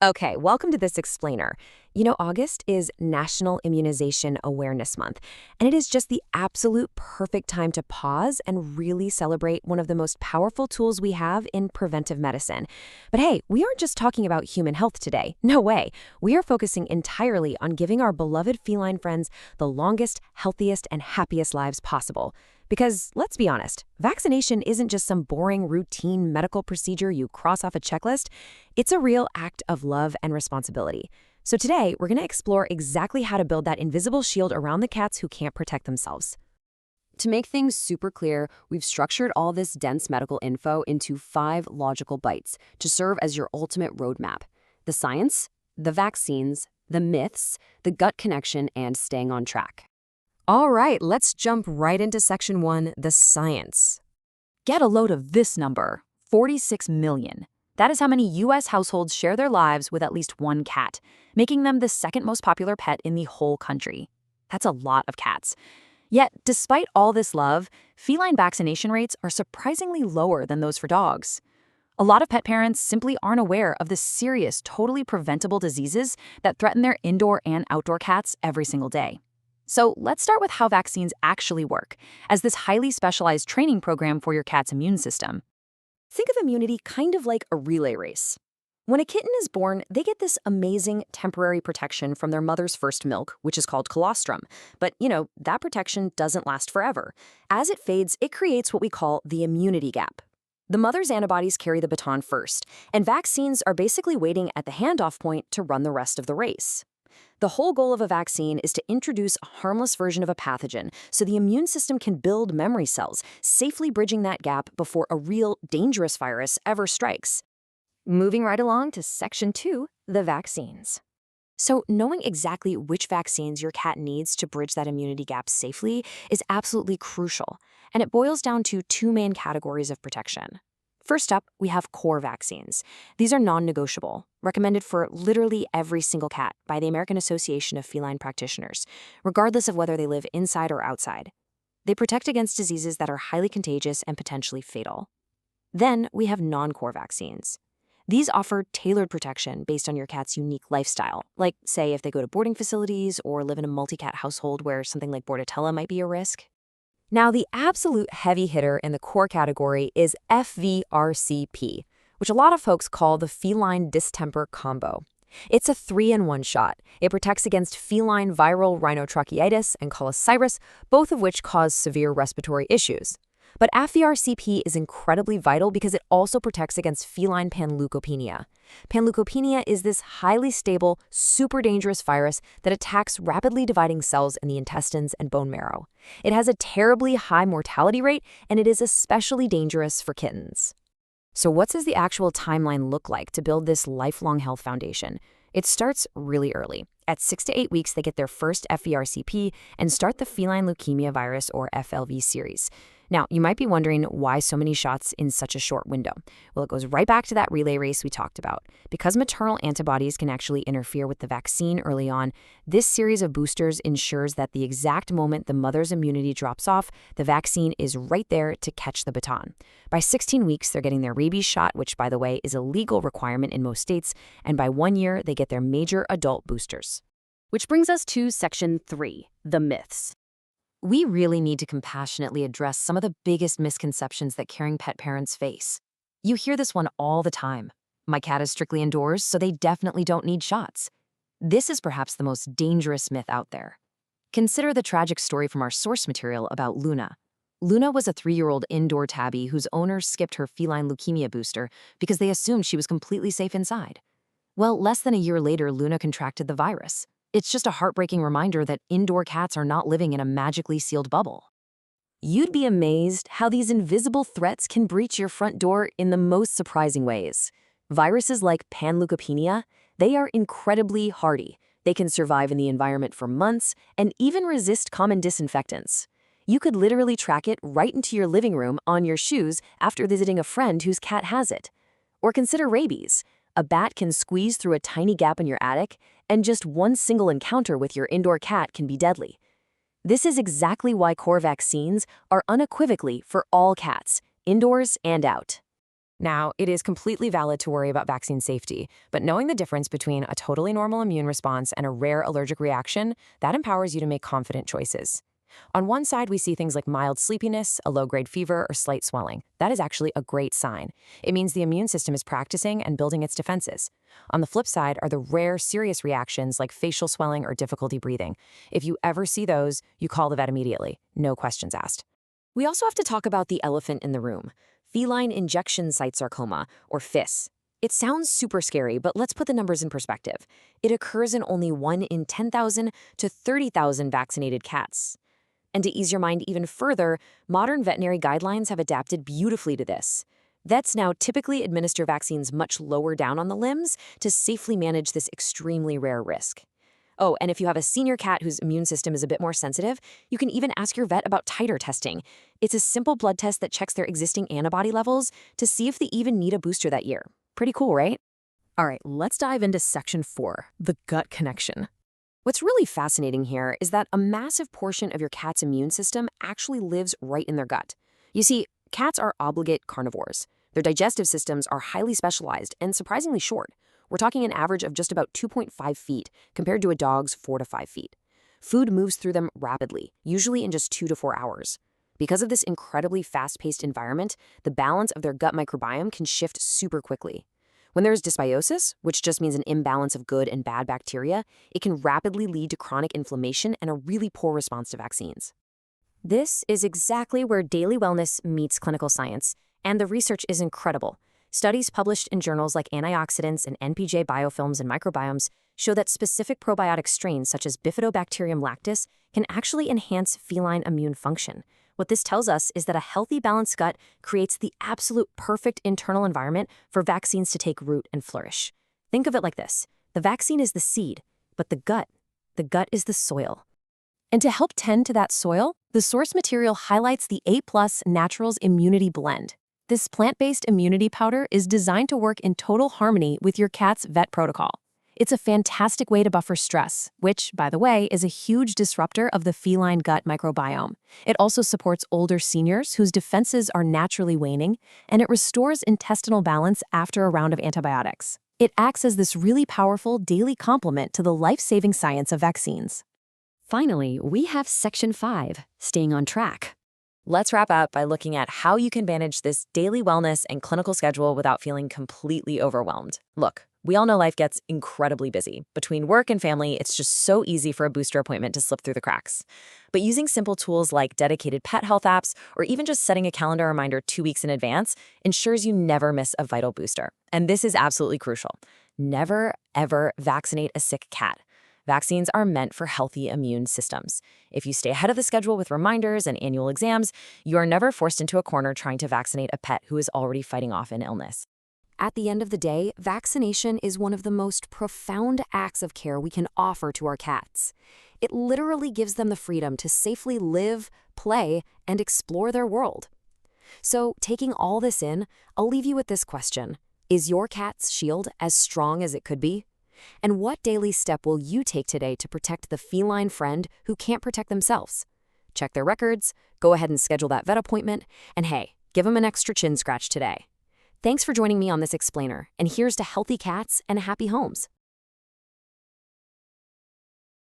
Okay, welcome to this explainer. August is National Immunization Awareness Month, and it is just the absolute perfect time to pause and really celebrate one of the most powerful tools we have in preventive medicine. But hey, we aren't just talking about human health today. No way. We are focusing entirely on giving our beloved feline friends the longest, healthiest, and happiest lives possible. Because, let's be honest, vaccination isn't just some boring, routine medical procedure you cross off a checklist. It's a real act of love and responsibility. So today, we're going to explore exactly how to build that invisible shield around the cats who can't protect themselves. To make things super clear, we've structured all this dense medical info into 5 logical bites to serve as your ultimate roadmap: the science, the vaccines, the myths, the gut connection, and staying on track. All right, let's jump right into section 1, the science. Get a load of this number: 46 million. That is how many U.S. households share their lives with at least one cat, making them the second most popular pet in the whole country. That's a lot of cats. Yet, despite all this love, feline vaccination rates are surprisingly lower than those for dogs. A lot of pet parents simply aren't aware of the serious, totally preventable diseases that threaten their indoor and outdoor cats every single day. So let's start with how vaccines actually work, as this highly specialized training program for your cat's immune system. Think of immunity kind of like a relay race. When a kitten is born, they get this amazing temporary protection from their mother's first milk, which is called colostrum. But, that protection doesn't last forever. As it fades, it creates what we call the immunity gap. The mother's antibodies carry the baton first, and vaccines are basically waiting at the handoff point to run the rest of the race. The whole goal of a vaccine is to introduce a harmless version of a pathogen so the immune system can build memory cells, safely bridging that gap before a real, dangerous virus ever strikes. Moving right along to section 2, the vaccines. So knowing exactly which vaccines your cat needs to bridge that immunity gap safely is absolutely crucial, and it boils down to 2 main categories of protection. First up, we have core vaccines. These are non-negotiable, recommended for literally every single cat by the American Association of Feline Practitioners, regardless of whether they live inside or outside. They protect against diseases that are highly contagious and potentially fatal. Then we have non-core vaccines. These offer tailored protection based on your cat's unique lifestyle, like, say, if they go to boarding facilities or live in a multi-cat household where something like Bordetella might be a risk. Now, the absolute heavy hitter in the core category is FVRCP, which a lot of folks call the feline distemper combo. It's a 3-in-1 shot. It protects against feline viral rhinotracheitis and cholestasis, both of which cause severe respiratory issues. But FVRCP is incredibly vital because it also protects against feline panleukopenia. Panleukopenia is this highly stable, super dangerous virus that attacks rapidly dividing cells in the intestines and bone marrow. It has a terribly high mortality rate, and it is especially dangerous for kittens. So what does the actual timeline look like to build this lifelong health foundation? It starts really early. At 6 to 8 weeks, they get their first FVRCP and start the feline leukemia virus, or FLV series. Now, you might be wondering why so many shots in such a short window. Well, it goes right back to that relay race we talked about. Because maternal antibodies can actually interfere with the vaccine early on, this series of boosters ensures that the exact moment the mother's immunity drops off, the vaccine is right there to catch the baton. By 16 weeks, they're getting their rabies shot, which, by the way, is a legal requirement in most states, and by 1 year, they get their major adult boosters. Which brings us to section 3, the myths. We really need to compassionately address some of the biggest misconceptions that caring pet parents face. You hear this one all the time. My cat is strictly indoors, so they definitely don't need shots. This is perhaps the most dangerous myth out there. Consider the tragic story from our source material about Luna. Luna was a 3-year-old indoor tabby whose owners skipped her feline leukemia booster because they assumed she was completely safe inside. Well, less than a year later, Luna contracted the virus. It's just a heartbreaking reminder that indoor cats are not living in a magically sealed bubble. You'd be amazed how these invisible threats can breach your front door in the most surprising ways. Viruses like panleukopenia, they are incredibly hardy. They can survive in the environment for months and even resist common disinfectants. You could literally track it right into your living room on your shoes after visiting a friend whose cat has it. Or consider rabies. A bat can squeeze through a tiny gap in your attic, and just one single encounter with your indoor cat can be deadly. This is exactly why core vaccines are unequivocally for all cats, indoors and out. Now, it is completely valid to worry about vaccine safety, but knowing the difference between a totally normal immune response and a rare allergic reaction, that empowers you to make confident choices. On one side, we see things like mild sleepiness, a low-grade fever, or slight swelling. That is actually a great sign. It means the immune system is practicing and building its defenses. On the flip side are the rare, serious reactions like facial swelling or difficulty breathing. If you ever see those, you call the vet immediately. No questions asked. We also have to talk about the elephant in the room. Feline injection site sarcoma, or FIS. It sounds super scary, but let's put the numbers in perspective. It occurs in only 1 in 10,000 to 30,000 vaccinated cats. And to ease your mind even further, modern veterinary guidelines have adapted beautifully to this. Vets now typically administer vaccines much lower down on the limbs to safely manage this extremely rare risk. Oh, and if you have a senior cat whose immune system is a bit more sensitive, you can even ask your vet about titer testing. It's a simple blood test that checks their existing antibody levels to see if they even need a booster that year. Pretty cool, right? All right, let's dive into section 4, the gut connection. What's really fascinating here is that a massive portion of your cat's immune system actually lives right in their gut. You see, cats are obligate carnivores. Their digestive systems are highly specialized and surprisingly short. We're talking an average of just about 2.5 feet compared to a dog's 4 to 5 feet. Food moves through them rapidly, usually in just 2 to 4 hours. Because of this incredibly fast-paced environment, the balance of their gut microbiome can shift super quickly. When there is dysbiosis, which just means an imbalance of good and bad bacteria, it can rapidly lead to chronic inflammation and a really poor response to vaccines. This is exactly where daily wellness meets clinical science, and the research is incredible. Studies published in journals like Antioxidants and NPJ Biofilms and Microbiomes show that specific probiotic strains such as Bifidobacterium lactis can actually enhance feline immune function. What this tells us is that a healthy, balanced gut creates the absolute perfect internal environment for vaccines to take root and flourish. Think of it like this. The vaccine is the seed, but the gut is the soil. And to help tend to that soil, the source material highlights the A+ Naturals Immunity Blend. This plant-based immunity powder is designed to work in total harmony with your cat's vet protocol. It's a fantastic way to buffer stress, which, by the way, is a huge disruptor of the feline gut microbiome. It also supports older seniors whose defenses are naturally waning, and it restores intestinal balance after a round of antibiotics. It acts as this really powerful daily complement to the life-saving science of vaccines. Finally, we have section 5, staying on track. Let's wrap up by looking at how you can manage this daily wellness and clinical schedule without feeling completely overwhelmed. Look, we all know life gets incredibly busy. Between work and family, it's just so easy for a booster appointment to slip through the cracks. But using simple tools like dedicated pet health apps or even just setting a calendar reminder 2 weeks in advance ensures you never miss a vital booster. And this is absolutely crucial. Never, ever vaccinate a sick cat. Vaccines are meant for healthy immune systems. If you stay ahead of the schedule with reminders and annual exams, you are never forced into a corner trying to vaccinate a pet who is already fighting off an illness. At the end of the day, vaccination is one of the most profound acts of care we can offer to our cats. It literally gives them the freedom to safely live, play, and explore their world. So, taking all this in, I'll leave you with this question. Is your cat's shield as strong as it could be? And what daily step will you take today to protect the feline friend who can't protect themselves? Check their records, go ahead and schedule that vet appointment, and hey, give them an extra chin scratch today. Thanks for joining me on this explainer, and here's to healthy cats and happy homes.